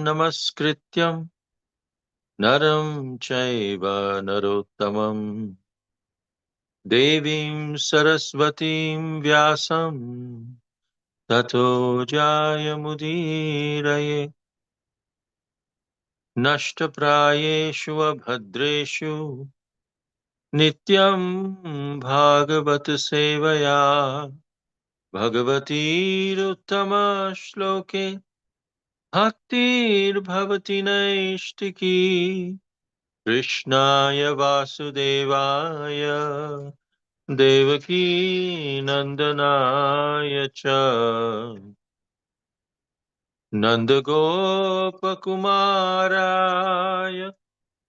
namaskrityam naram chaiva narottamam devim saraswatim vyasam tato jayamudiraye nashtaprayeshu abhadreshu nityam bhagavat sevaya bhagavatir uttama shloke bhaktir bhavati naistiki Krishnaya Vasudevaya Devaki Nandanaya Cha Nandagopakumaraya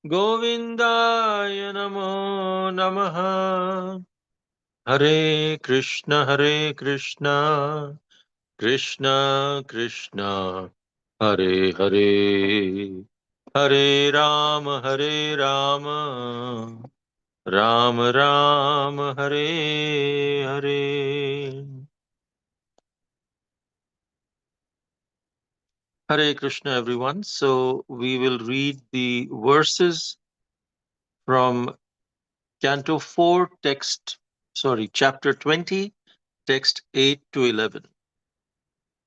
Govindaya Namo Namaha Hare Krishna Krishna Krishna Hare Hare Hare Rama Ram Ram Hare Hare Hare Krishna everyone. So we will read the verses from Canto 4 chapter 20, text 8 to 11.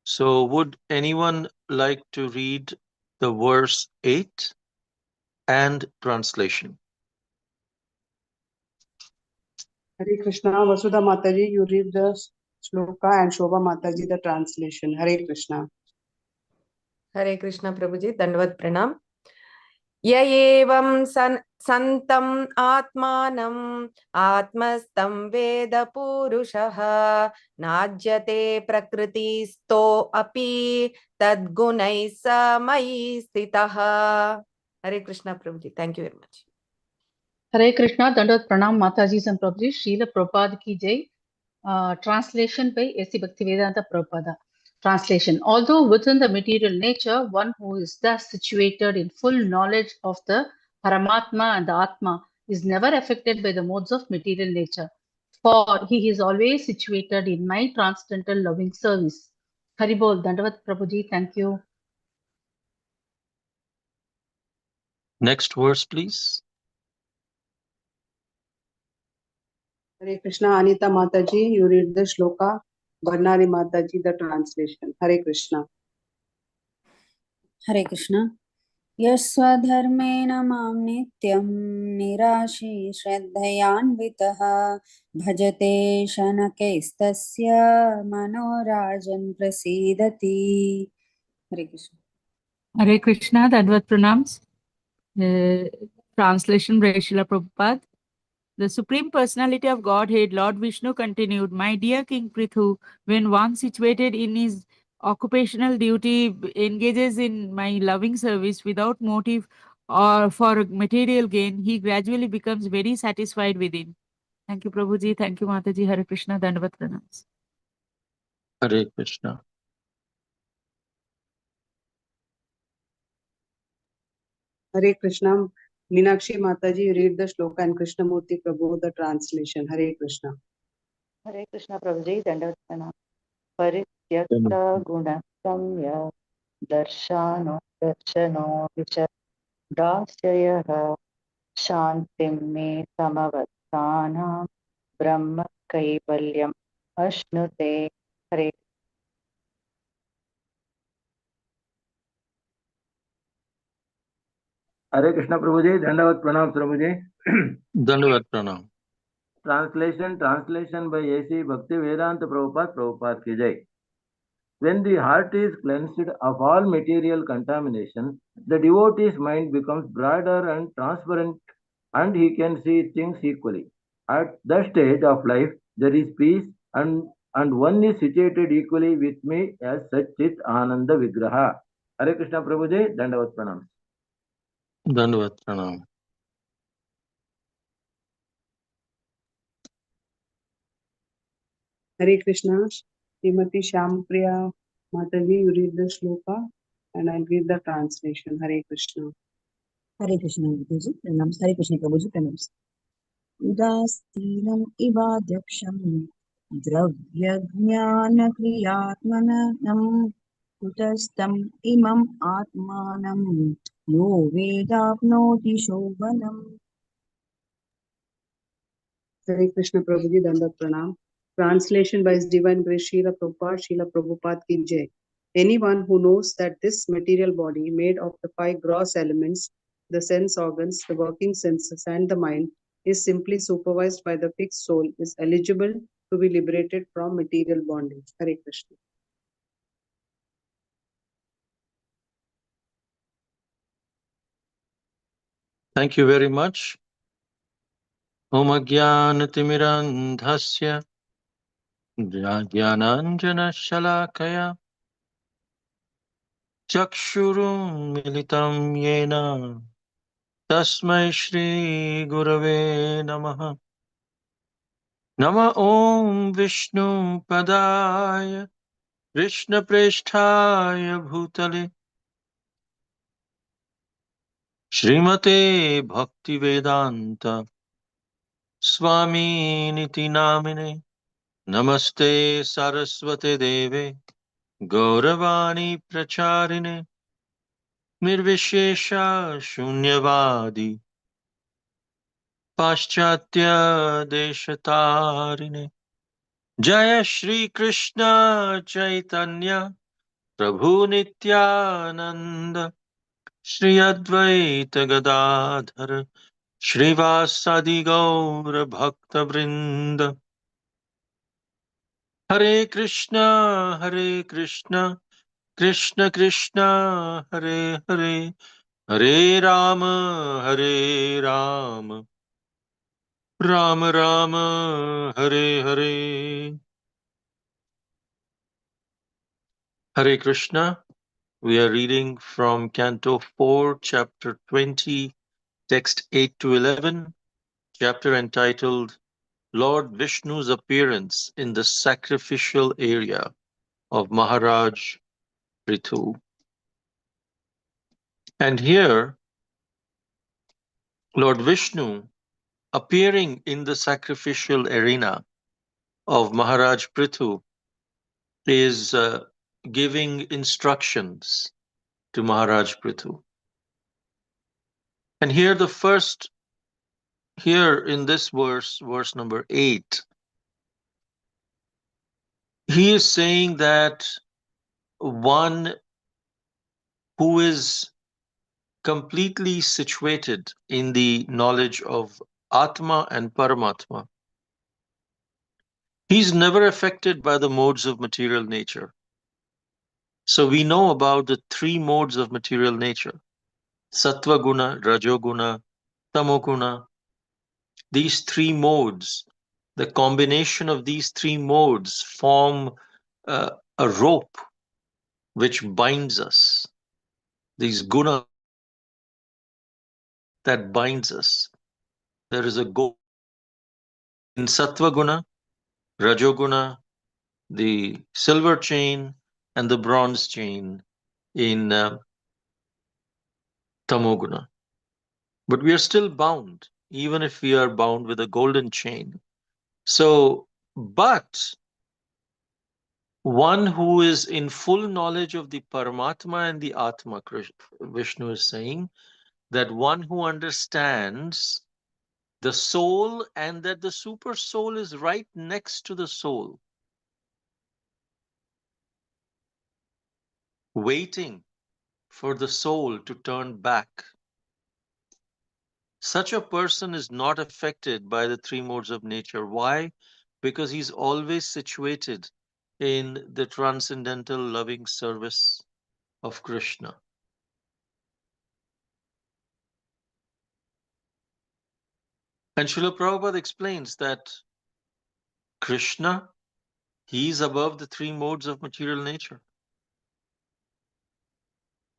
So would anyone like to read the verse 8 and translation? Hare Krishna, Vasudha Mataji, you read the shloka and Shobha Mataji the translation. Hare Krishna. Hare Krishna Prabhuji, Dandavad Pranam. Ya evam santam atmanam atmastam veda purushaha najyate prakritisto api tadgunai samai stitaha. Hare Krishna Prabhuji, thank you very much. Hare Krishna, Dandavat Pranam, Mataji and Prabhuji, Srila Prabhupada ki jai. Translation by S.C. Bhaktivedanta Prabhupada. Translation. Although within the material nature, one who is thus situated in full knowledge of the Paramatma and the Atma is never affected by the modes of material nature, for he is always situated in my transcendental loving service. Haribol, Dandavat Prabhuji, thank you. Next verse, please. Hare Krishna, Anita Mataji, you read the shloka, Varnari Mataji the translation. Hare Krishna. Hare Krishna. यस्वधर्मेण मां नित्यं निराशी श्रद्धयान्वितः भजते शनकैस्तस्य मनोराजन् प्रसीदति. Hare Krishna. Hare Krishna, Dandavad Pranams. Translation by Srila Prabhupada. The Supreme Personality of Godhead, Lord Vishnu, continued, My dear King Prithu, when one situated in his occupational duty engages in my loving service without motive or for material gain, he gradually becomes very satisfied within. Thank you, Prabhuji. Thank you, Mataji. Hare Krishna, Dandavat Pranams. Hare Krishna. Hare Krishna, Meenakshi Mataji, you read the shloka and Krishnamurti Prabhu the translation. Hare Krishna. Hare Krishna Prabhuji, Dandavat Pranam. Parityakta guna samya darshano vishadrasyaha shantim me samavasthanam brahma kaivalyam ashnute. Hare Hare Krishna Prabhuji, Dandavat Pranam Prabhuji. Dandavat Pranam. Translation by A.C. Bhaktivedanta Prabhupada ki jai. When the heart is cleansed of all material contamination, the devotee's mind becomes broader and transparent, and he can see things equally. At that stage of life, there is peace, and one is situated equally with me as Satchit Ananda Vigraha. Hare Krishna Prabhuji, Dandavat Pranam. Dandavat Pranam. Hare Krishna, Srimati Shampriya Mataji, you read the shloka and I'll read the translation. Hare Krishna. Hare Krishna Prabhuji, pranams. Hare Krishna Prabhuji, pranams. Udastinam ivadhyaksham dravyajnana kriyatmanam कुतस्तम् इमम् आत्मानं यो वेदाप्नोति शोभनम्. Hare Krishna Prabhuji, Dandat Pranam. Translation by His Divine Grace Srila Prabhupada, Srila Prabhupada Ki Jai. Anyone who knows that this material body, made of the 5 gross elements, the sense organs, the working senses, and the mind, is simply supervised by the fixed soul, is eligible to be liberated from material bondage. Hare Krishna. Thank you very much. Om Ajnanatirmirandhasya Jnananjana Shalakaya Chakshurum Militam Yena Tasmai Shri Gurave Namaha. Nama Om Vishnu Padaya Krishna Presthaya Bhutale Srimate Bhaktivedanta Swami Niti Namine. Namaste Saraswate Deve Gauravani Pracharine Nirvishesha Shunyavadi Paschatya Deshatarine Jaya Shri Krishna Chaitanya Prabhu Nityananda Shri Advaita Gadadhar Shrivasadi Gaura Bhakta Vrinda Hare Krishna Krishna Krishna Hare Hare Hare Rama Rama Rama Hare Hare. Hare Krishna. We are reading from Canto 4, Chapter 20, Text 8 to 11, chapter entitled Lord Vishnu's Appearance in the Sacrificial Area of Maharaj Prithu. And here, Lord Vishnu appearing in the sacrificial arena of Maharaj Prithu is giving instructions to Maharaj Prithu. And here here in this verse number 8, he is saying that one who is completely situated in the knowledge of Atma and Paramatma, he's never affected by the modes of material nature. So we know about the 3 modes of material nature: Sattva Guna, Rajoguna, Tamoguna. These 3 modes, the combination of these 3 modes form a rope which binds us. These guna that binds us. There is a go in Sattva Guna, Rajoguna, the silver chain, and the bronze chain in Tamoguna. But we are still bound, even if we are bound with a golden chain. So, but one who is in full knowledge of the Paramatma and the Atma, Vishnu is saying that one who understands the soul and that the super soul is right next to the soul, waiting for the soul to turn back. Such a person is not affected by the 3 modes of nature. Why? Because he's always situated in the transcendental loving service of Krishna. And Srila Prabhupada explains that Krishna, he is above the 3 modes of material nature.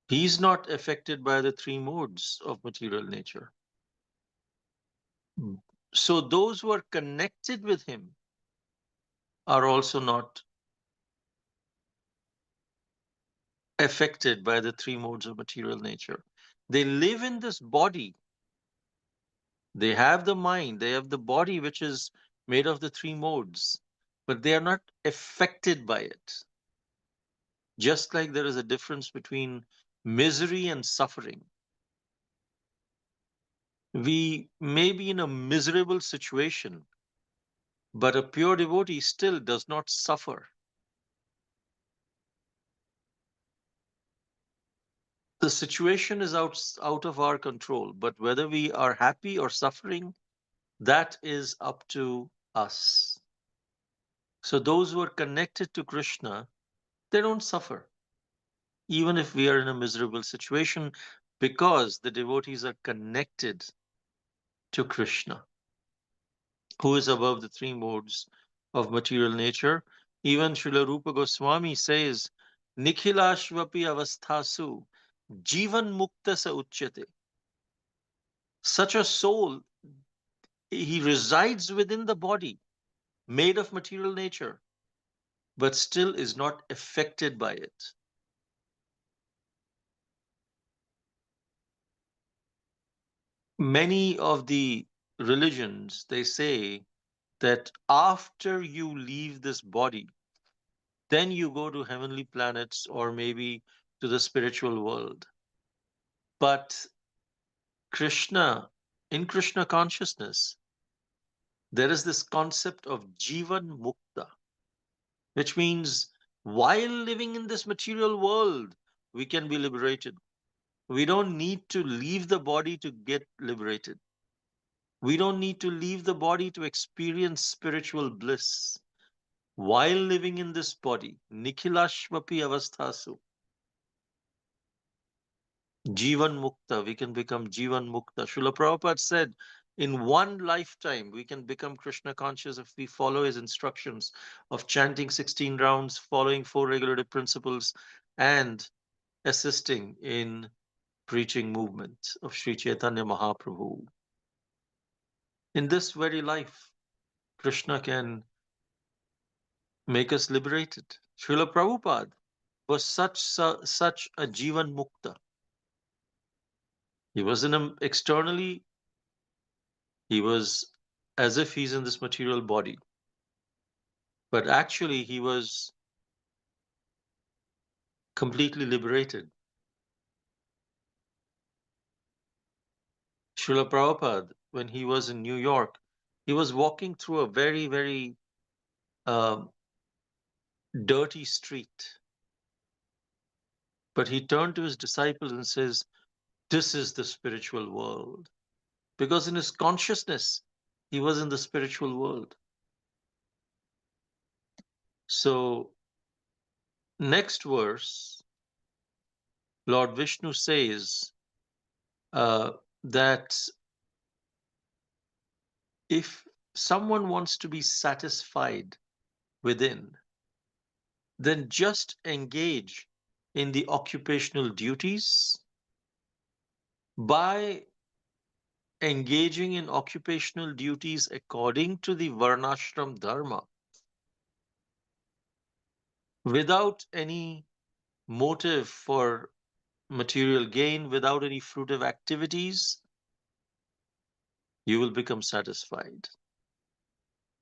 He is not affected by the 3 modes of material nature. So those who are connected with him are also not affected by the 3 modes of material nature. They live in this body. They have the mind, they have the body which is made of the 3 modes, but they are not affected by it. Just like there is a difference between misery and suffering. We may be in a miserable situation, but a pure devotee still does not suffer. The situation is out of our control, but whether we are happy or suffering, that is up to us. So those who are connected to Krishna, they don't suffer, even if we are in a miserable situation, because the devotees are connected to Krishna, who is above the three modes of material nature. Even Srila Rupa Goswami says, Nikhilashvapi avasthasu jivan mukta sa uchyate. Such a soul, he resides within the body, made of material nature, but still is not affected by it. Many of the religions, they say that after you leave this body, then you go to heavenly planets or maybe to the spiritual world. But Krishna, in Krishna consciousness, there is this concept of Jivan Mukta, which means while living in this material world, we can be liberated. We don't need to leave the body to get liberated. We don't need to leave the body to experience spiritual bliss. While living in this body, Nikhilashvapi avasthasu, Jivan Mukta, we can become Jivan Mukta. Srila Prabhupada said, in one lifetime, we can become Krishna conscious if we follow his instructions of chanting 16 rounds, following 4 regulative principles, and assisting in preaching movement of Sri Chaitanya Mahaprabhu. In this very life, Krishna can make us liberated. Srila Prabhupada was such a Jivan Mukta. He was externally, he was as if he's in this material body. But actually, he was completely liberated. Srila Prabhupada, when he was in New York, he was walking through a very, very uh, dirty street. But he turned to his disciples and says, this is the spiritual world. Because in his consciousness, he was in the spiritual world. So, next verse, Lord Vishnu says that if someone wants to be satisfied within, then just engage in the occupational duties. By engaging in occupational duties according to the Varnashram Dharma, without any motive for material gain, without any fruitive activities, you will become satisfied.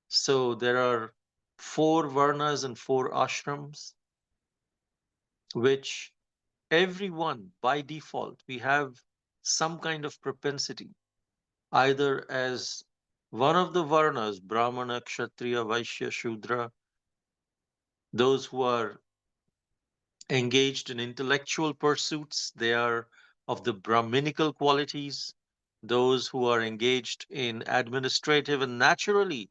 So there are 4 Varnas and 4 ashrams, which everyone by default, we have some kind of propensity, either as one of the Varnas, Brahmana, Kshatriya, Vaishya, Shudra, those who are engaged in intellectual pursuits, they are of the Brahminical qualities. Those who are engaged in administrative and naturally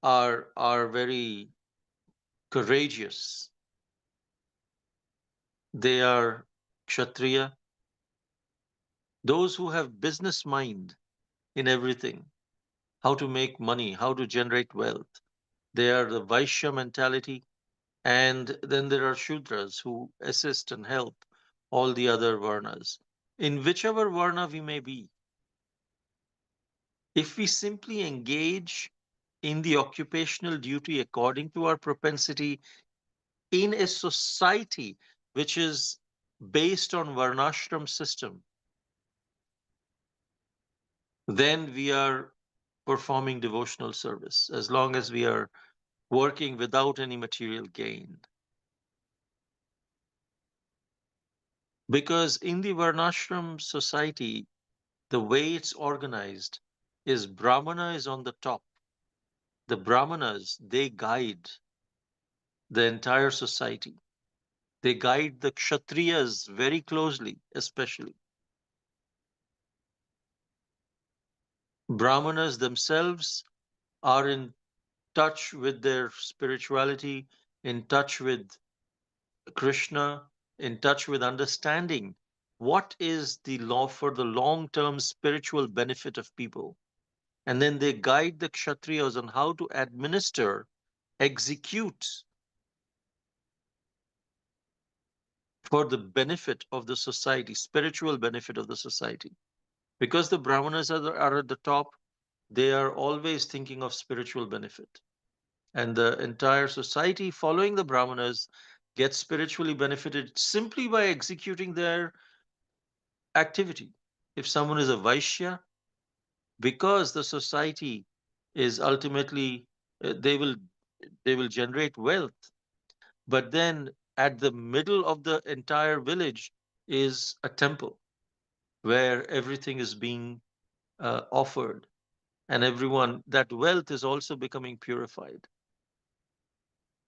are very courageous, they are Kshatriya. Those who have business mind in everything, how to make money, how to generate wealth, they are the Vaishya mentality. And then there are Shudras who assist and help all the other Varnas. In whichever Varna we may be, if we simply engage in the occupational duty according to our propensity in a society which is based on Varnashram system, then we are performing devotional service as long as we are working without any material gain. Because in the Varnashram society, the way it's organized is Brahmana is on the top. The Brahmanas, they guide the entire society. They guide the Kshatriyas very closely, especially. Brahmanas themselves are in touch with their spirituality, in touch with Krishna, in touch with understanding what is the law for the long term spiritual benefit of people. And then they guide the Kshatriyas on how to administer, execute for the benefit of the society, spiritual benefit of the society. Because the Brahmanas are at the top, they are always thinking of spiritual benefit. And the entire society following the Brahmanas gets spiritually benefited simply by executing their activity. If someone is a Vaishya, because the society is ultimately they will generate wealth, but then at the middle of the entire village is a temple where everything is being offered, and everyone that wealth is also becoming purified.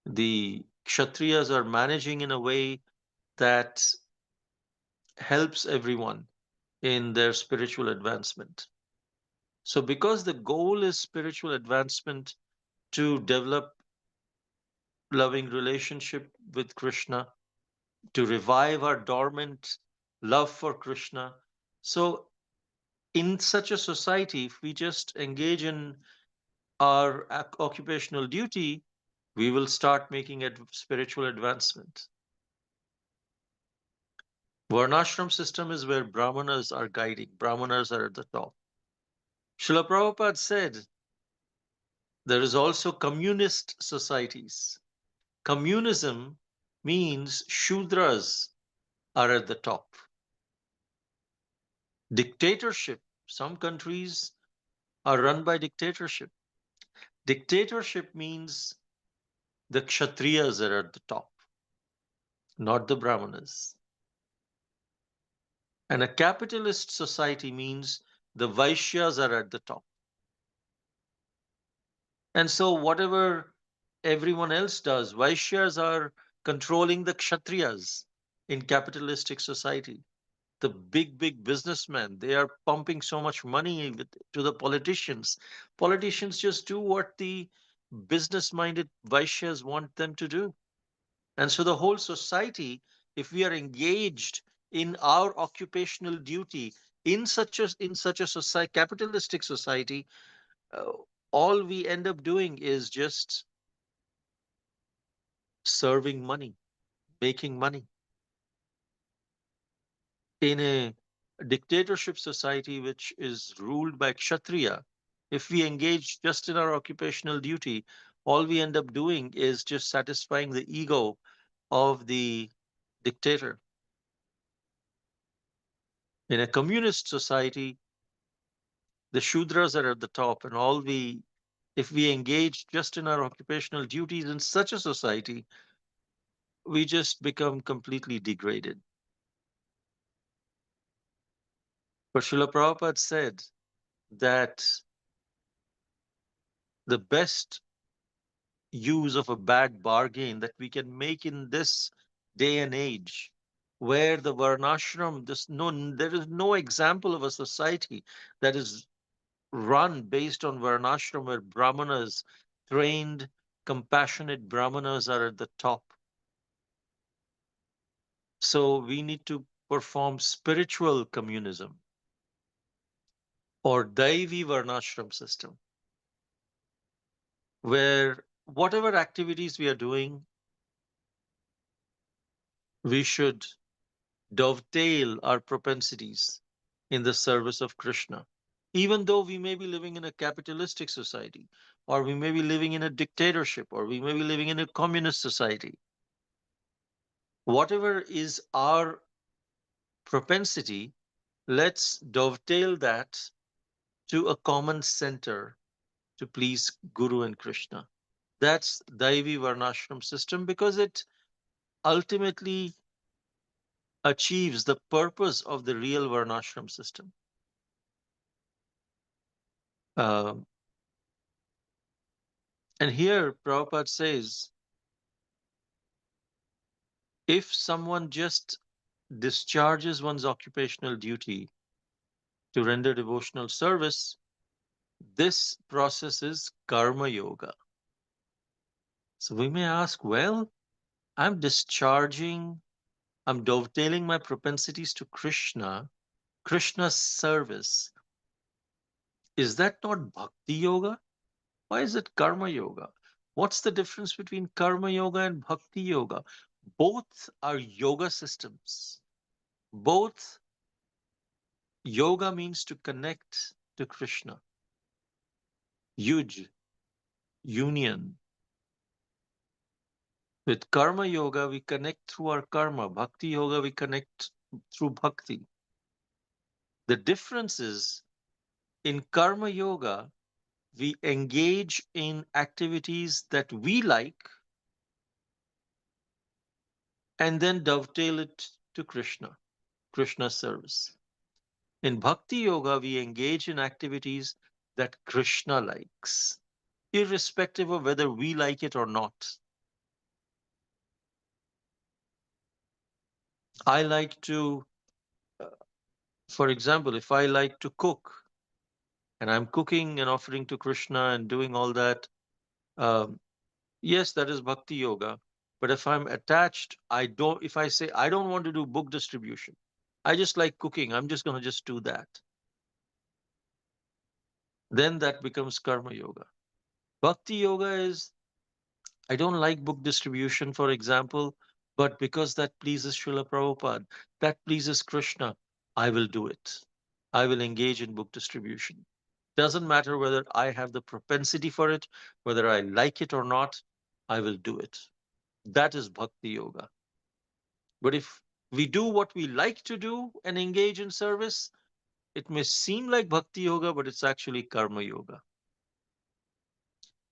The Kshatriyas are managing in a way that helps everyone in their spiritual advancement. So, because the goal is spiritual advancement to develop loving relationship with Krishna, to revive our dormant love for Krishna. So, in such a society, if we just engage in our occupational duty, we will start making spiritual advancement. Varnashram system is where Brahmanas are guiding, Brahmanas are at the top. Srila Prabhupada said there is also communist societies. Communism means Shudras are at the top. Dictatorship, some countries are run by dictatorship. Dictatorship means the Kshatriyas are at the top, not the Brahmanas. And a capitalist society means the Vaishyas are at the top. And so, whatever everyone else does, Vaishyas are controlling the Kshatriyas in capitalistic society. The big businessmen, they are pumping so much money to the politicians. Politicians just do what the business minded Vaishyas want them to do. And so, the whole society, if we are engaged in our occupational duty in such a society, capitalistic society, uh, all we end up doing is just serving money, making money. In a dictatorship society which is ruled by Kshatriya, if we engage just in our occupational duty, all we end up doing is just satisfying the ego of the dictator. In a communist society, the Shudras are at the top, and if we engage just in our occupational duties in such a society, we just become completely degraded. But Srila Prabhupada said that the best use of a bad bargain that we can make in this day and age, where the Varnashram, there is no example of a society that is run based on Varnashram where Brahmanas, trained, compassionate Brahmanas are at the top. So we need to perform spiritual communism or Daivi Varnashram system, where whatever activities we are doing, we should dovetail our propensities in the service of Krishna. Even though we may be living in a capitalistic society, or we may be living in a dictatorship, or we may be living in a communist society, whatever is our propensity, let's dovetail that to a common center to please Guru and Krishna. That's Daivi Varnashram system because it ultimately achieves the purpose of the real Varnashram system. And here Prabhupada says, if someone just discharges one's occupational duty to render devotional service, this process is karma yoga. So we may ask, well, I'm dovetailing my propensities to Krishna's service. Is that not bhakti yoga? Why is it karma yoga? What's the difference between karma yoga and bhakti yoga? Both are yoga systems. Both yoga means to connect to Krishna. Yuj, union. With karma yoga, we connect through our karma. Bhakti yoga, we connect through bhakti. The difference is in karma yoga, we engage in activities that we like and then dovetail it to Krishna's service. In bhakti yoga, we engage in activities that Krishna likes, irrespective of whether we like it or not. I like to, for example, if I like to cook and I'm cooking and offering to Krishna and doing all that, yes, that is bhakti yoga. But if I'm attached, if I say I don't want to do book distribution, I just like cooking, I'm just going to just do that, then that becomes karma yoga. Bhakti yoga is, I don't like book distribution, for example, but because that pleases Srila Prabhupada, that pleases Krishna, I will do it. I will engage in book distribution. Doesn't matter whether I have the propensity for it, whether I like it or not, I will do it. That is bhakti yoga. But if we do what we like to do and engage in service, it may seem like bhakti yoga, but it's actually karma yoga.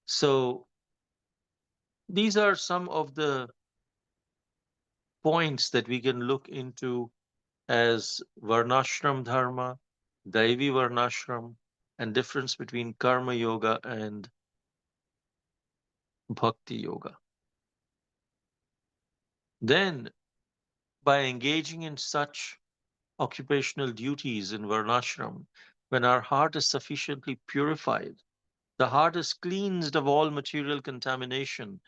So these are some of the points that we can look into as varnashram dharma, daivi varnashram, and difference between karma yoga and bhakti yoga. Then, by engaging in such occupational duties in varnashram, when our heart is sufficiently purified, the heart is cleansed of all material contamination,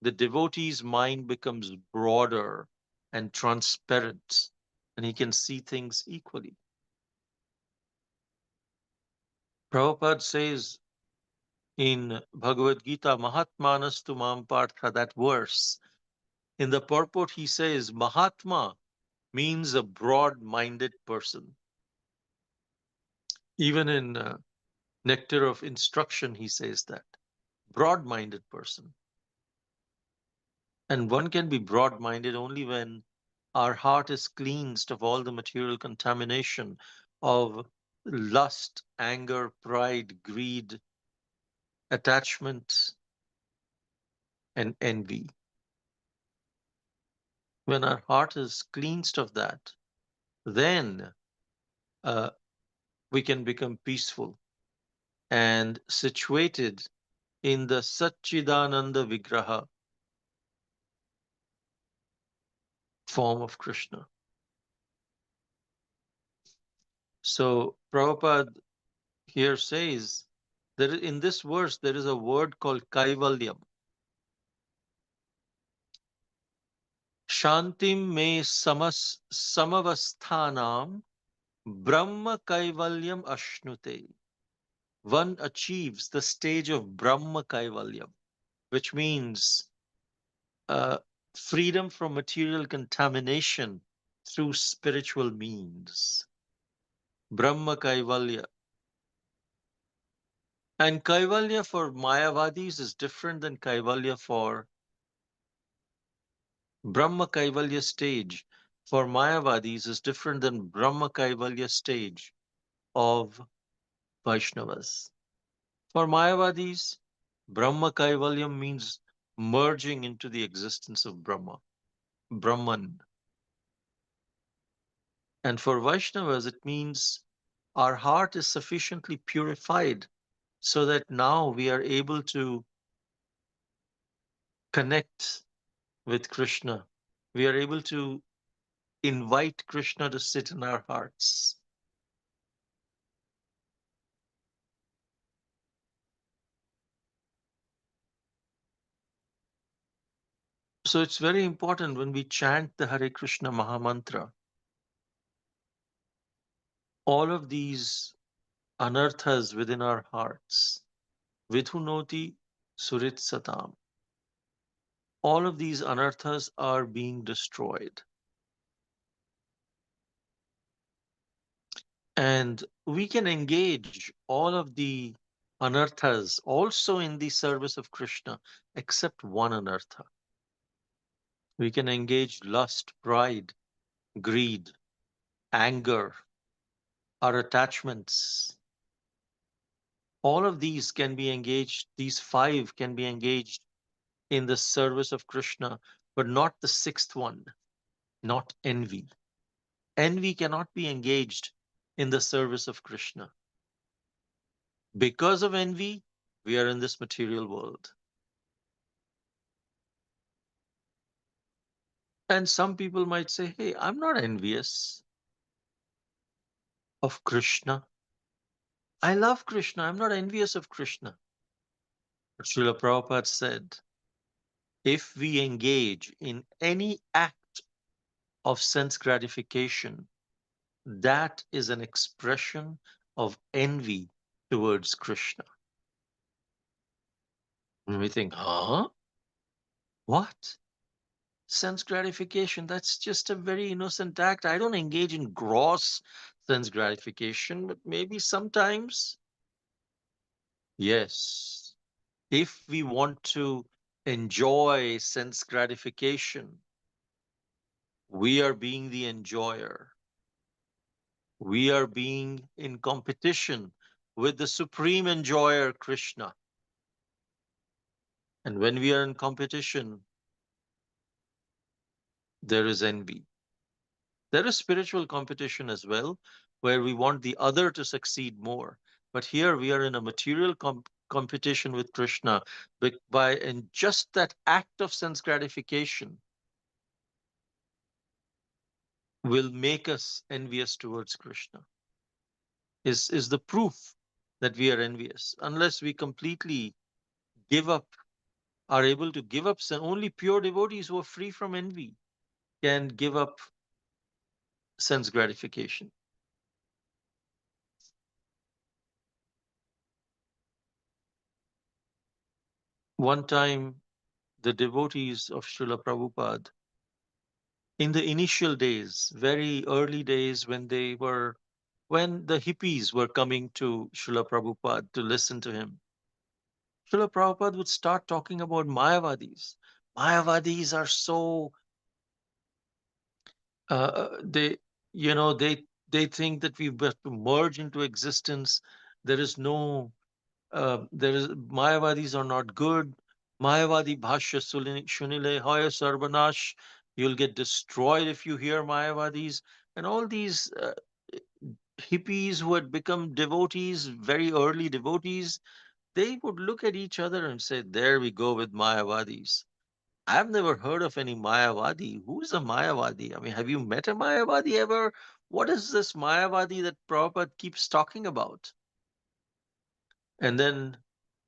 the devotee's mind becomes broader and transparent, and he can see things equally. Prabhupada says in Bhagavad Gita, Mahatmanastu Mam Partha, that verse, in the purport he says, Mahatma means a broad-minded person. Even in Nectar of Instruction, he says that. Broad-minded person. And one can be broad-minded only when our heart is cleansed of all the material contamination of lust, anger, pride, greed, attachment, and envy. When our heart is cleansed of that, then we can become peaceful and situated in the Satchidananda Vigraha form of Krishna. So Prabhupada here says that in this verse there is a word called Kaivalyam. Shantim me samavasthanam Brahma Kaivalyam Ashnute. One achieves the stage of Brahma Kaivalyam, which means freedom from material contamination through spiritual means. Brahma Kaivalya. And Kaivalya for Mayavadis is different than Kaivalya for Brahma Kaivalya stage. For Mayavadis is different than Brahma Kaivalya stage of Vaishnavas. For Mayavadis, Brahma Kaivalyam means merging into the existence of Brahma, Brahman. And for Vaishnavas, it means our heart is sufficiently purified so that now we are able to connect with Krishna. We are able to invite Krishna to sit in our hearts. So it's very important when we chant the Hare Krishna Mahamantra, all of these anarthas within our hearts, vidhunoti surit satam, all of these anarthas are being destroyed. And we can engage all of the anarthas also in the service of Krishna, except one anartha. We can engage lust, pride, greed, anger, our attachments. All of these can be engaged, these five can be engaged in the service of Krishna, but not the sixth one, not envy. Envy cannot be engaged in the service of Krishna. Because of envy, we are in this material world. And some people might say, hey, I'm not envious of Krishna. I love Krishna. I'm not envious of Krishna. But Srila Prabhupada said, if we engage in any act of sense gratification, that is an expression of envy towards Krishna. And we think, huh? What? Sense gratification? That's just a very innocent act. I don't engage in gross sense gratification, but maybe sometimes, yes. If we want to enjoy sense gratification, we are being the enjoyer. We are being in competition with the supreme enjoyer, Krishna. And when we are in competition, there is envy. There is spiritual competition as well, where we want the other to succeed more. But here we are in a material competition with Krishna and just that act of sense gratification will make us envious towards Krishna. Is the proof that we are envious. Unless we completely give up, are able to give up, only pure devotees who are free from envy can give up sense gratification. One time, the devotees of Srila Prabhupada, in the initial days, very early days when the hippies were coming to Srila Prabhupada to listen to him, Srila Prabhupada would start talking about Mayavadis. Mayavadis are so they they think that we've got to merge into existence. There is no there is Mayavadis are not good. Mayavadi bhashya shunile hoya sarvanash. You'll get destroyed if you hear Mayavadis. And all these hippies who had become devotees, very early devotees, they would look at each other and say, there we go with Mayavadis. I've never heard of any Mayavadi. Who's a Mayavadi? I mean, have you met a Mayavadi ever? What is this Mayavadi that Prabhupada keeps talking about? And then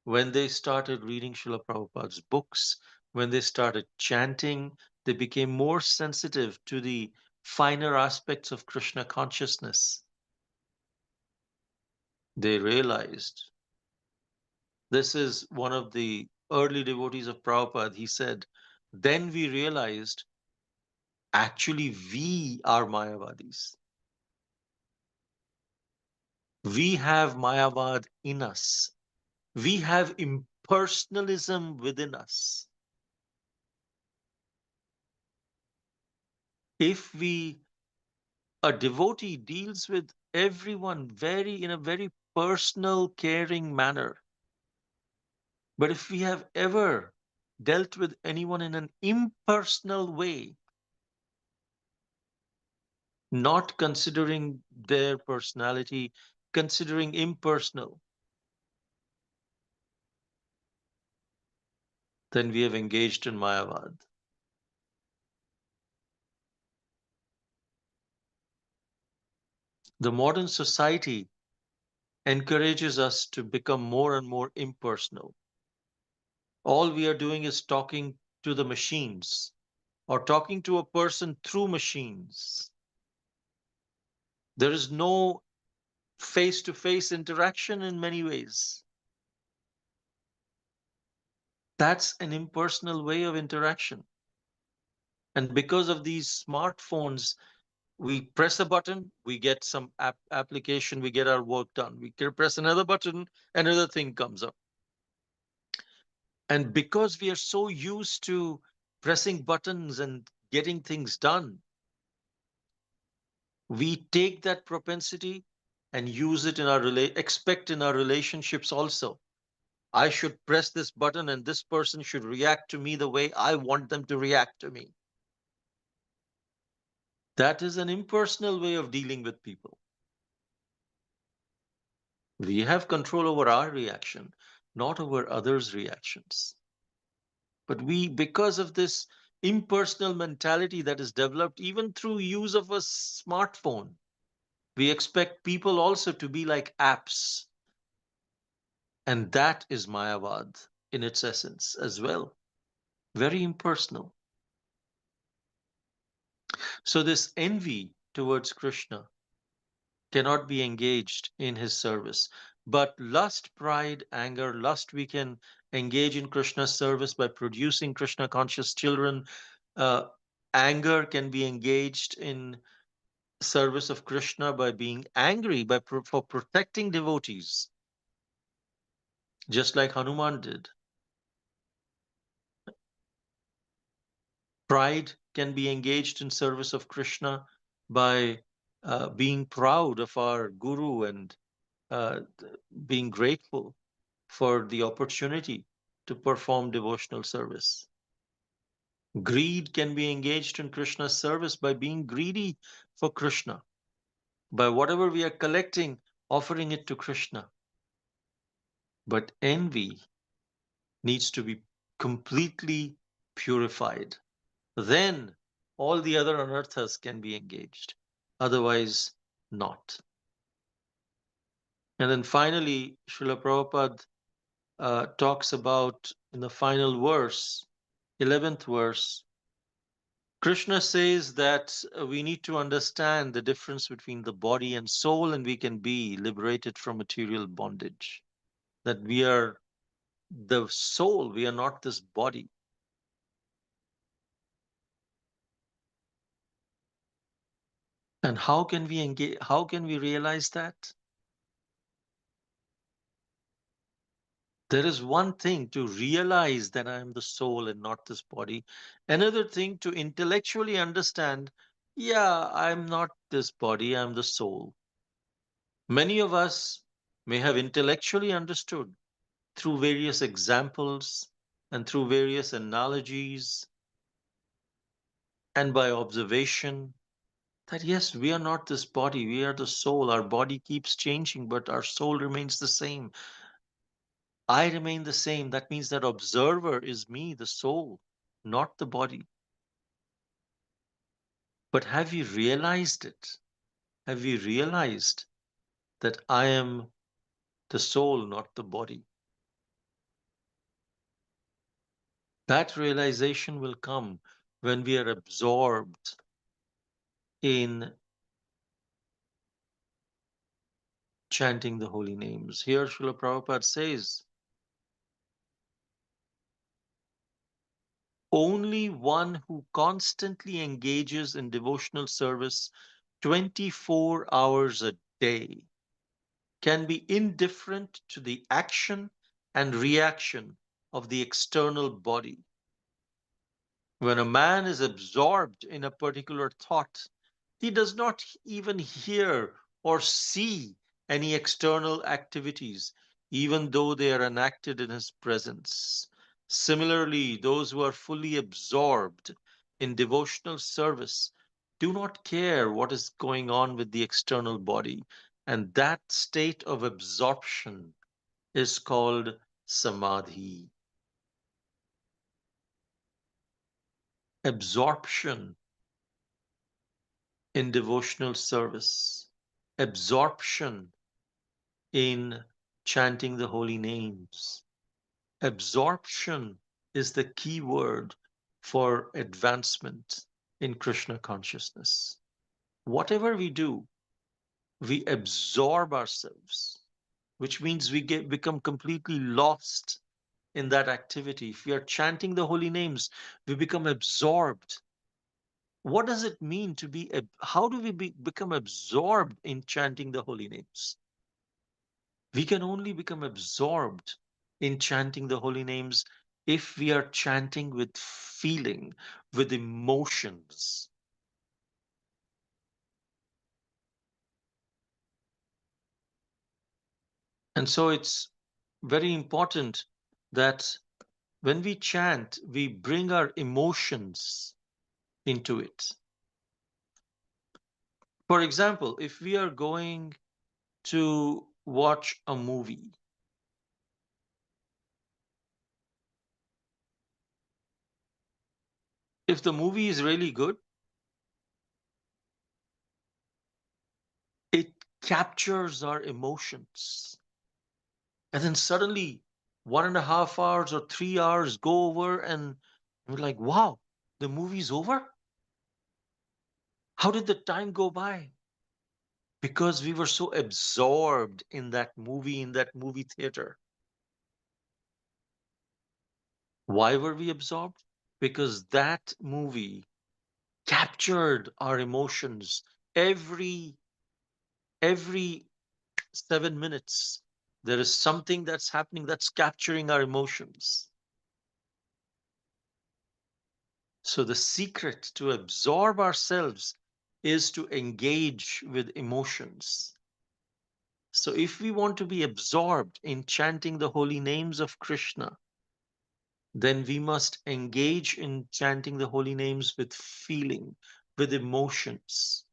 when they started reading Srila Prabhupada's books, when they started chanting, they became more sensitive to the finer aspects of Krishna consciousness. They realized this is one of the early devotees of Prabhupada. He said, then we realized actually we are Mayavadis. We have Mayavad in us. We have impersonalism within us. If a devotee deals with everyone in a very personal, caring manner, but if we have ever dealt with anyone in an impersonal way, not considering their personality, considering impersonal, then we have engaged in Mayavad. The modern society encourages us to become more and more impersonal. All we are doing is talking to the machines or talking to a person through machines. There is no face-to-face interaction in many ways. That's an impersonal way of interaction. And because of these smartphones, we press a button, we get some application, we get our work done. We can press another button, another thing comes up. And because we are so used to pressing buttons and getting things done, we take that propensity and use it in our expect in our relationships also. I should press this button and this person should react to me the way I want them to react to me. That is an impersonal way of dealing with people. We have control over our reaction, not over others' reactions. But we, because of this impersonal mentality that is developed even through use of a smartphone, we expect people also to be like apps. And that is Mayavad in its essence as well. Very impersonal. So this envy towards Krishna cannot be engaged in his service. But lust, pride, anger, lust, we can engage in Krishna's service by producing Krishna conscious children. Anger can be engaged in service of Krishna by being angry, for protecting devotees, just like Hanuman did. Pride can be engaged in service of Krishna by being proud of our guru and being grateful for the opportunity to perform devotional service. Greed can be engaged in Krishna's service by being greedy for Krishna, by whatever we are collecting, offering it to Krishna. But envy needs to be completely purified. Then all the other anarthas can be engaged. Otherwise, not. And then finally, Srila Prabhupada talks about in the final verse, 11th verse, Krishna says that we need to understand the difference between the body and soul, and we can be liberated from material bondage. That we are the soul, we are not this body. And how can we engage? How can we realize that? There is one thing to realize that I am the soul and not this body. Another thing to intellectually understand, yeah, I'm not this body, I'm the soul. Many of us may have intellectually understood through various examples and through various analogies and by observation that yes, we are not this body, we are the soul. Our body keeps changing, but our soul remains the same. I remain the same. That means that observer is me, the soul, not the body. But have you realized it? Have you realized that I am the soul, not the body? That realization will come when we are absorbed in chanting the holy names. Here, Srila Prabhupada says, only one who constantly engages in devotional service 24 hours a day can be indifferent to the action and reaction of the external body. When a man is absorbed in a particular thought, he does not even hear or see any external activities, even though they are enacted in his presence. Similarly, those who are fully absorbed in devotional service do not care what is going on with the external body. And that state of absorption is called samadhi. Absorption in devotional service, absorption in chanting the holy names. Absorption is the key word for advancement in Krishna consciousness. Whatever we do, we absorb ourselves, which means we become completely lost in that activity. If we are chanting the holy names, we become absorbed. What does it mean to be, how do we become absorbed in chanting the holy names? We can only become absorbed in chanting the holy names if we are chanting with feeling, with emotions. And so it's very important that when we chant, we bring our emotions into it. For example, if we are going to watch a movie, if the movie is really good, it captures our emotions. And then suddenly 1.5 hours or 3 hours go over and we're like, wow, the movie's over? How did the time go by? Because we were so absorbed in that movie theater. Why were we absorbed? Because that movie captured our emotions. Every 7 minutes, there is something that's happening that's capturing our emotions. So the secret to absorb ourselves is to engage with emotions. So if we want to be absorbed in chanting the holy names of Krishna, then we must engage in chanting the holy names with feeling, with emotions,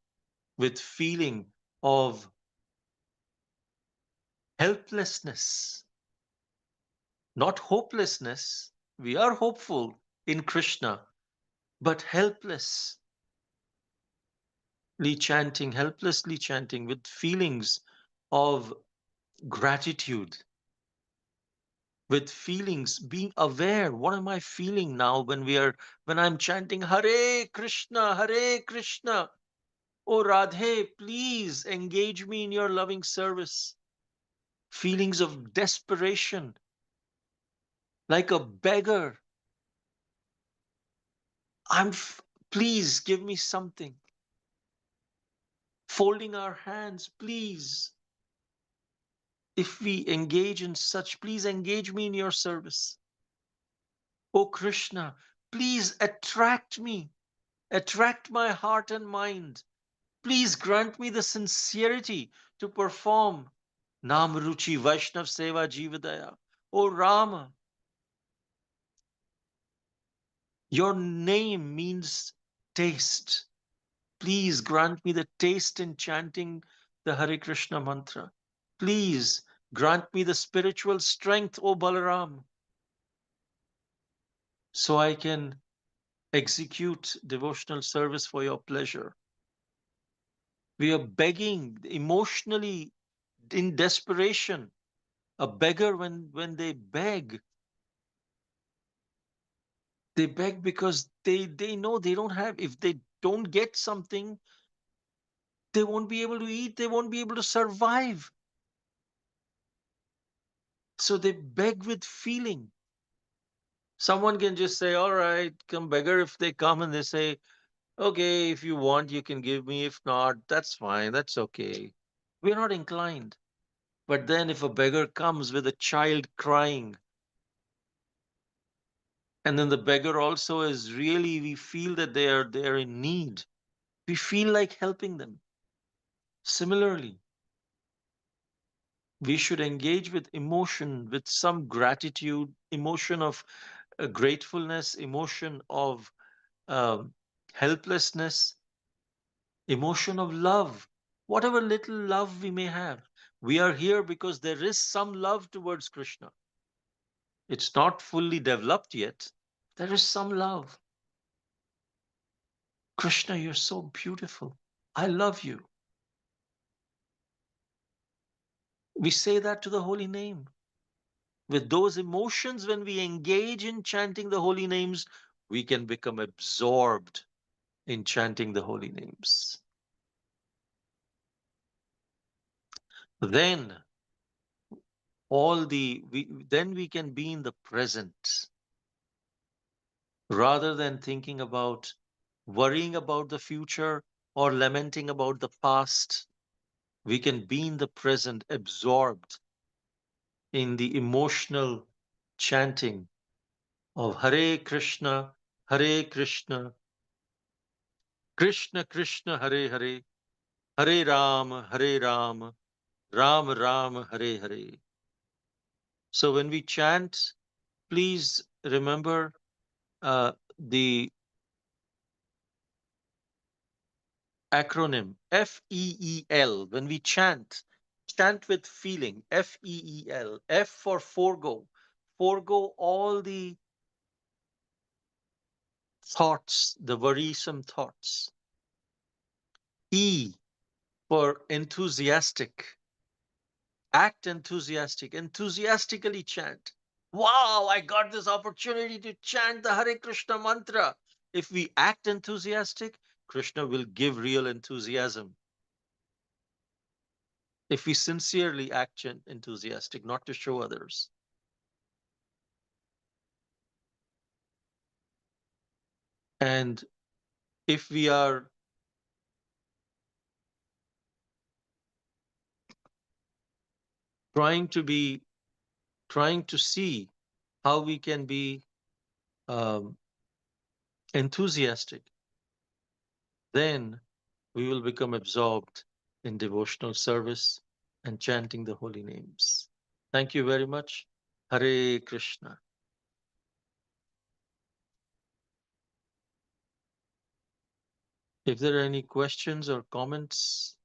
with feeling of helplessness, not hopelessness. We are hopeful in Krishna, but helplessly helplessly chanting with feelings of gratitude, with feelings, being aware, what am I feeling now when I'm chanting Hare Krishna, Hare Krishna. Oh Radhe, please engage me in your loving service. Feelings of desperation, like a beggar. Please give me something. Folding our hands, please. If we engage in such, please engage me in your service. Oh Krishna, please attract me, attract my heart and mind. Please grant me the sincerity to perform Nam Ruchi Vaishnav Seva Jivadaya. Oh Rama, your name means taste. Please grant me the taste in chanting the Hare Krishna mantra. Please grant me the spiritual strength, O Balaram, so I can execute devotional service for your pleasure. We are begging emotionally in desperation. A beggar, when they beg because they know they don't have, if they don't get something, they won't be able to eat, they won't be able to survive. So they beg with feeling. Someone can just say, all right, come beggar. If they come and they say, okay, if you want, you can give me. If not, that's fine. That's okay. We're not inclined. But then if a beggar comes with a child crying, and then the beggar also is really, we feel that they're in need. We feel like helping them. Similarly, we should engage with emotion, with some gratitude, emotion of gratefulness, emotion of helplessness, emotion of love, whatever little love we may have. We are here because there is some love towards Krishna. It's not fully developed yet. There is some love. Krishna, you're so beautiful. I love you. We say that to the holy name. With those emotions, when we engage in chanting the holy names, we can become absorbed in chanting the holy names. Then then we can be in the present rather than thinking about worrying about the future or lamenting about the past. We can be in the present, absorbed in the emotional chanting of Hare Krishna, Krishna Krishna, Hare Hare, Hare Ram, Ram Ram, Hare Hare. So when we chant, please remember the acronym FEEL. When we chant with feeling, FEEL. F for forego. Forego all the thoughts, the worrisome thoughts. E for enthusiastic. Act enthusiastic. Enthusiastically chant. Wow, I got this opportunity to chant the Hare Krishna mantra. If we act enthusiastic, Krishna will give real enthusiasm. If we sincerely act enthusiastic, not to show others. And if we are trying to see how we can be enthusiastic, then we will become absorbed in devotional service and chanting the holy names. Thank you very much. Hare Krishna. If there are any questions or comments,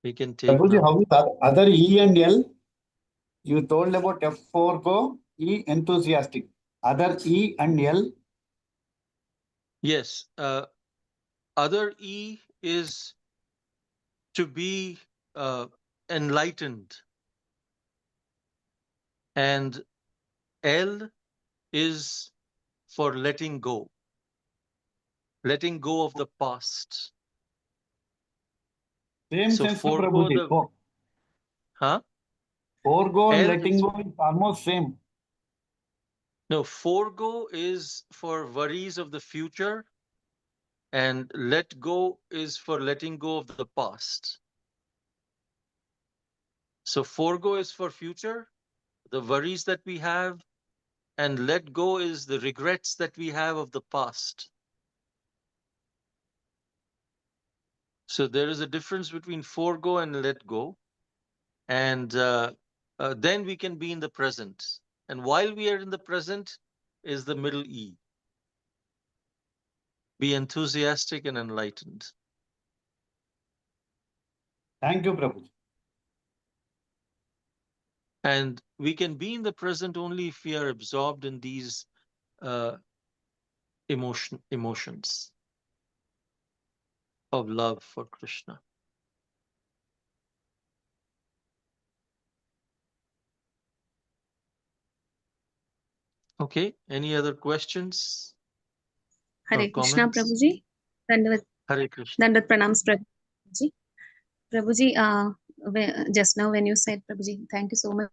we can take Prabhuji, now. how is other E and L? You told about F4 go, E enthusiastic. Other E and L? Yes. Other E is to be enlightened. And L is for letting go of the past. Same So sense, no, forego Prabhuji. the, huh? Forgo and L letting is, go is almost same. no, forego is for worries of the future, and let go is for letting go of the past. So forego is for future, the worries that we have, and let go is the regrets that we have of the past. So there is a difference between forego and let go. And then we can be in the present. And while we are in the present is the middle E. Be enthusiastic and enlightened. Thank you, Prabhuji. And we can be in the present only if we are absorbed in these emotions of love for Krishna. Okay, any other questions? Hare Krishna, Prabhuji. Hare Krishna. Dandavat pranams, Prabhuji. Prabhuji, just now when you said, Prabhuji, thank you so much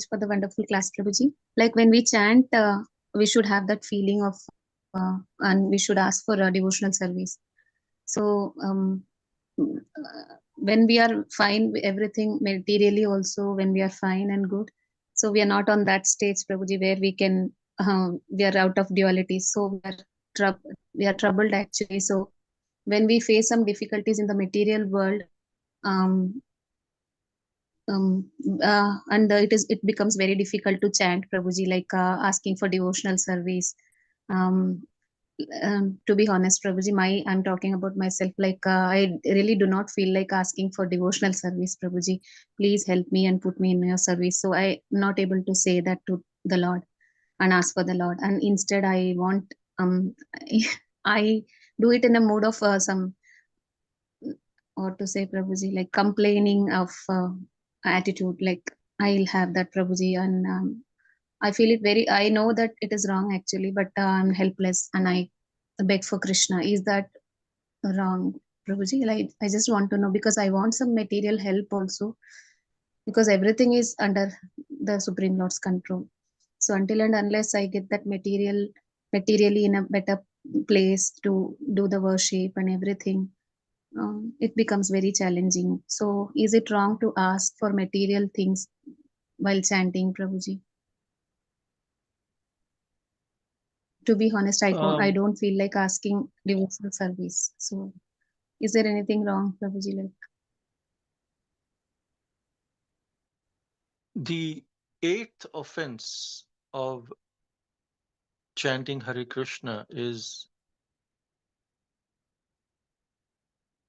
for the wonderful class, Prabhuji. Like when we chant, we should have that feeling of, and we should ask for a devotional service. So when we are fine, everything materially also, when we are fine and good, so we are not on that stage, Prabhuji, where we can, we are out of duality. So we are troubled actually. So when we face some difficulties in the material world, and it becomes very difficult to chant, Prabhuji, like asking for devotional service. to be honest, Prabhuji, I'm talking about myself. Like I really do not feel like asking for devotional service, Prabhuji. Please help me and put me in your service. So I'm not able to say that to the Lord and ask for the Lord. And instead, I want I do it in a mood of some, what to say, Prabhuji, like complaining of attitude. Like I'll have that, Prabhuji, and I feel it very. I know that it is wrong actually, but I'm helpless and I beg for Krishna. Is that wrong, Prabhuji? Like I just want to know because I want some material help also, because everything is under the Supreme Lord's control. So until and unless I get that materially in a better place to do the worship and everything, it becomes very challenging. So is it wrong to ask for material things while chanting, Prabhuji? To be honest, I don't feel like asking devotional service. So is there anything wrong, Prabhuji? Like, The eighth offense of chanting Hare Krishna is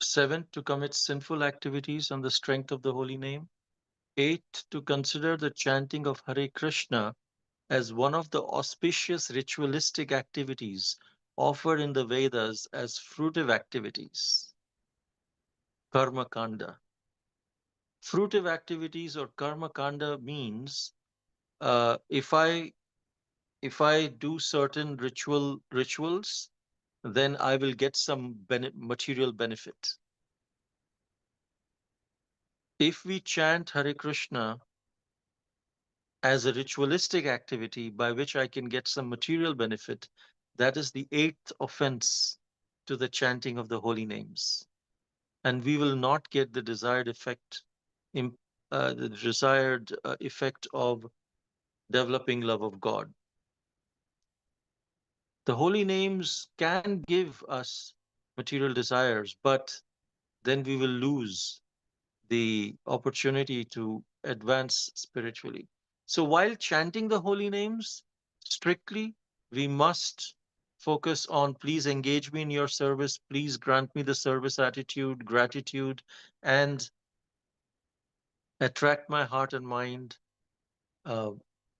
7, to commit sinful activities on the strength of the holy name. 8, to consider the chanting of Hare Krishna as one of the auspicious ritualistic activities offered in the Vedas as fruitive activities. Karma Kanda. Fruitive activities or Karma Kanda means if I do certain rituals, then I will get some material benefit. If we chant Hare Krishna as a ritualistic activity by which I can get some material benefit, that is the 8th offense to the chanting of the holy names. And we will not get the desired effect, effect of developing love of God. The holy names can give us material desires, but then we will lose the opportunity to advance spiritually. So while chanting the holy names, strictly, we must focus on please engage me in your service, please grant me the service attitude, gratitude, and attract my heart and mind, uh,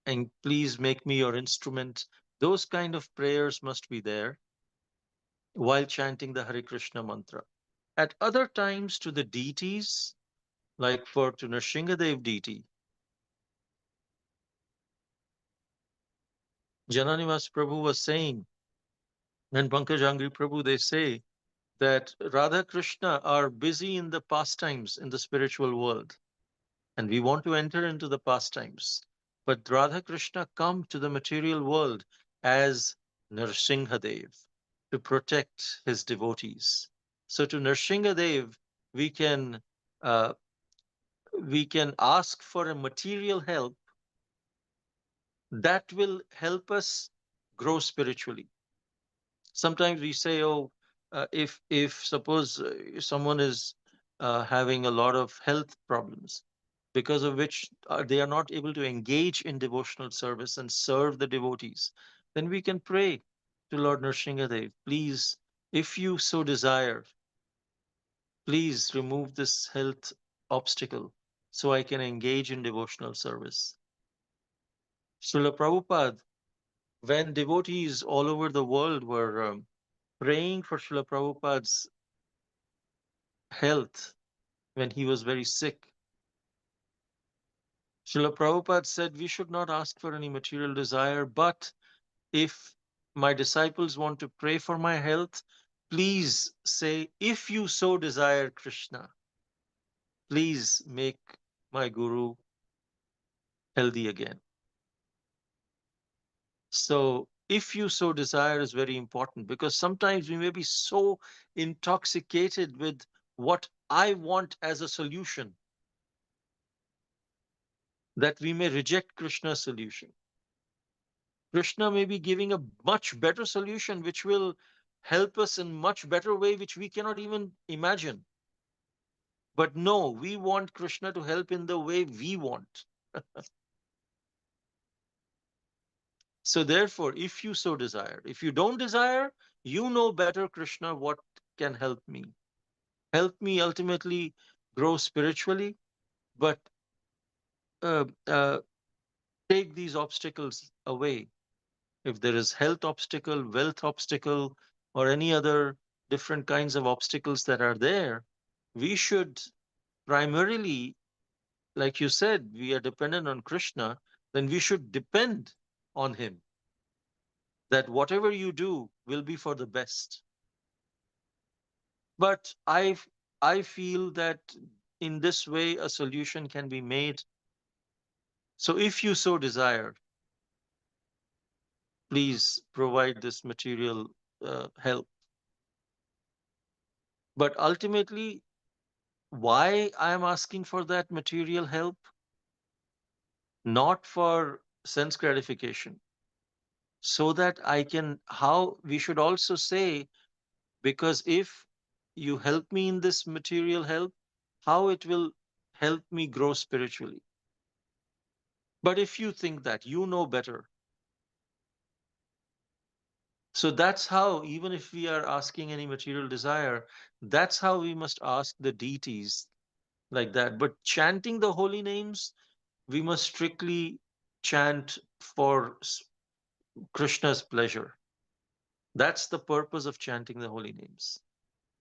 and please make me your instrument. Those kind of prayers must be there while chanting the Hare Krishna mantra. At other times, to the deities, like to Nrsingadev deity, Jananivas Prabhu was saying, and Pankaj Angri Prabhu, they say that Radha Krishna are busy in the pastimes in the spiritual world, and we want to enter into the pastimes. But Radha Krishna come to the material world as Nrsingadev to protect his devotees. So to Nrsingadev, we can uh, ask for a material help that will help us grow spiritually. Sometimes we say, oh, if suppose someone is having a lot of health problems, because of which they are not able to engage in devotional service and serve the devotees, then we can pray to Lord Nrsingadev, please, if you so desire, please remove this health obstacle so I can engage in devotional service. Srila Prabhupada, when devotees all over the world were praying for Srila Prabhupada's health when he was very sick, Srila Prabhupada said, we should not ask for any material desire, but if my disciples want to pray for my health, please say, if you so desire, Krishna, please make my guru healthy again. So if you so desire is very important, because sometimes we may be so intoxicated with what I want as a solution that we may reject Krishna's solution. Krishna may be giving a much better solution, which will help us in much better way, which we cannot even imagine. But no, we want Krishna to help in the way we want. So therefore, if you so desire, if you don't desire, You know better, Krishna, what can help me. Help me ultimately grow spiritually, but uh, uh, take these obstacles away. If there is health obstacle, wealth obstacle, or any other different kinds of obstacles that are there, we should primarily, like you said, we are dependent on Krishna, then we should depend on him, that whatever you do will be for the best. But I feel that in this way a solution can be made. So if you so desire, please provide this material help. But ultimately, why I am asking for that material help? Not for sense gratification. So that I can, how we should also say, because if you help me in this material help, how it will help me grow spiritually. But if you think that you know better, so that's how, even if we are asking any material desire, that's how we must ask the deities like that. But chanting the holy names, we must strictly chant for Krishna's pleasure. That's the purpose of chanting the holy names.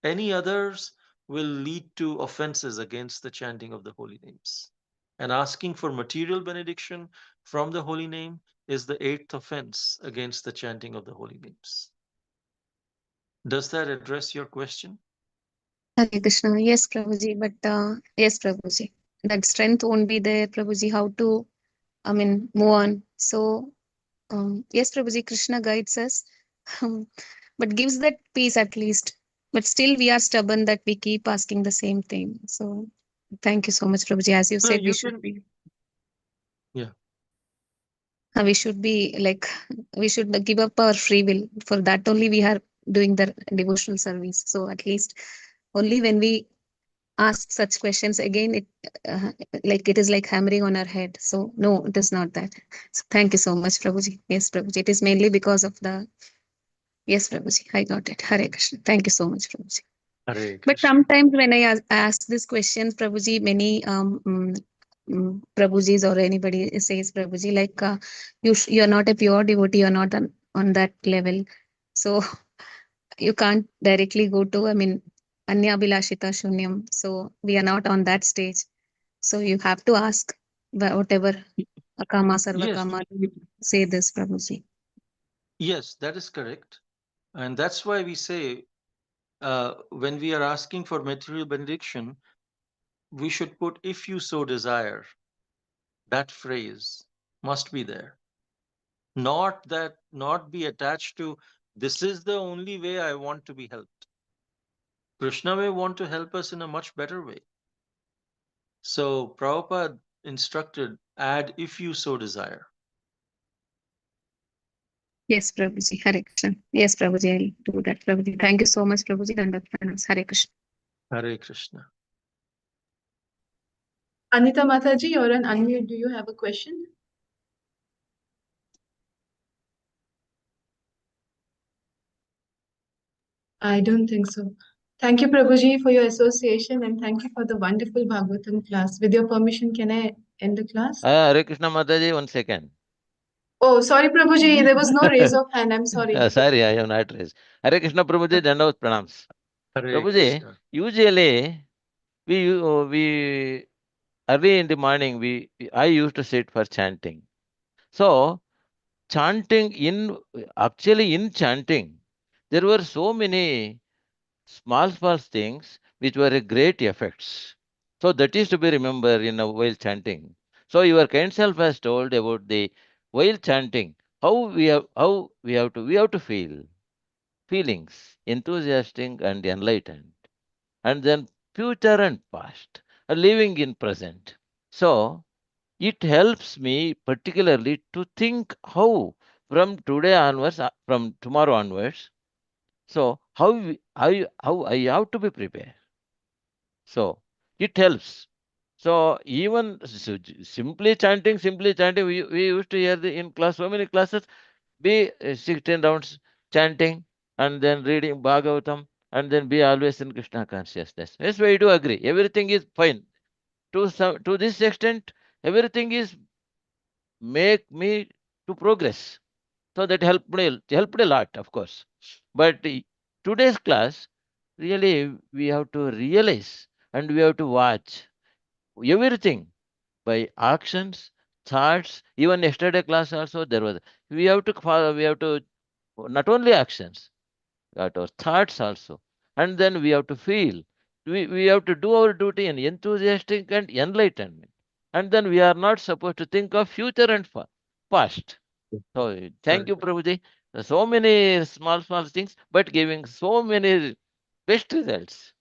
Any others will lead to offenses against the chanting of the holy names. And asking for material benediction from the holy name is the eighth offense against the chanting of the holy names. Does that address your question? Hare Krishna. Yes, Prabhuji. But yes, Prabhuji. That strength won't be there, Prabhuji. How to, move on. So, yes, Prabhuji, Krishna guides us, but gives that peace at least. But still, we are stubborn that we keep asking the same thing. So, thank you so much, Prabhuji. As you No, said, you can. Yeah. we should be like, we should give up our free will. For that only we are doing the devotional service. So, at least only when we ask such questions again, uh, it is like hammering on our head. So no, it is not that. So thank you so much, Prabhuji. Yes, Prabhuji, it is mainly because of the, yes, Prabhuji, I got it. Hare Krishna. Thank you so much, Prabhuji. Hare But Krishna. sometimes when I ask this question, Prabhuji, many Prabhujis or anybody says, Prabhuji, like you are not a pure devotee, you are not on that level. So you can't directly go to, Anya Bilashita Shunyam. So we are not on that stage. So you have to ask whatever Akama Yes, Sarvakama say this, Prabhuji. yes, that is correct. And that's why we say, when we are asking for material benediction, we should put, if you so desire. That phrase must be there. Not be attached to, this is the only way I want to be helped. Krishna may want to help us in a much better way. So Prabhupada instructed, add, if you so desire. Yes, Prabhuji. Hare Krishna. Yes, Prabhuji, I'll do that, Prabhuji. Thank you so much, Prabhuji. Dandavat pranams. Hare Krishna. Hare Krishna. Anita Mataji, you're on unmute. Do you have a question? I don't think so. Thank you, Prabhuji, for your association, and thank you for the wonderful Bhagavatam class. With your permission, can I end the class? Hare Krishna Mataji, 1 second. Oh, sorry, Prabhuji, there was no raise of hand. I'm sorry. Sorry, I have not raised. Hare Krishna Prabhuji, Dandavat pranams. Hare Prabhuji, Krishna. usually we early in the morning I used to sit for chanting. So chanting actually in chanting, there were so many small things which were a great effects. So that is to be remembered in a while chanting. So your kind self has told about the while chanting how we have to feel feelings enthusiastic and enlightened, and then future and past, living in present. So it helps me particularly to think how from today onwards, from tomorrow onwards. So how I have to be prepared. So it helps. So even simply chanting, we used to hear in class so many classes be 16 rounds chanting and then reading Bhagavatam, and then be always in Krishna consciousness. Yes, we do agree. Everything is fine. To this extent, everything is make me to progress. So that helped a lot, of course. But today's class, really, we have to realize and we have to watch everything by actions, thoughts. Even yesterday class also there was. We have to follow. We have to not only actions, but our thoughts also, and then we have to feel. We have to do our duty in enthusiastic and enlightenment, and then we are not supposed to think of future and past. So thank you, Prabhuji. So many small things, but giving so many best results.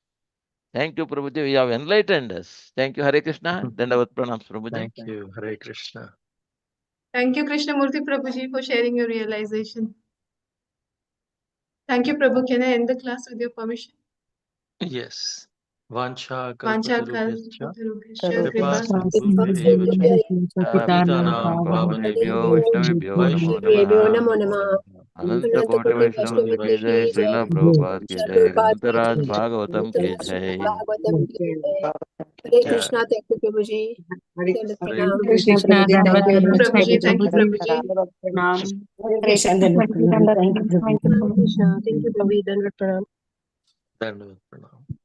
Thank you, Prabhuji. You have enlightened us. Thank you, Hare Krishna. Dandavat pranams, Prabhuji. Thank you, Hare Krishna. Thank you, Krishnamurti Prabhuji, for sharing your realization. Thank you, Prabhu. Can I end the class with your permission? Yes. Vancha Vancha kalpatarubhyascha kalpatarubhyascha kripa kripa sindhubhyav cha Patitanam Pavanebhyo Pavanebhyo Vaishnavibhyo Namo Vaishnavebhyo Namaha. namo namah. Ananta Koti Vaishnava ki jai, Srila Prabhupada ki jai, Grantaraj Bhagavatam ki jai. Bhagavatam ki jai. Hare Krishna, thank you, Prabhuji. Dandavat Hare pranam. Hare Krishna, Thank Dandavat you, pranam. Krishna Prabhuji, thank you, Prabhuji. Prabhuji. Pranam. Hare Krishna, Prabhuji. Thank you, Prabhuji. Hare Krishna, thank you, Prabhuji. Dandavat pranam. Dandavat pranam.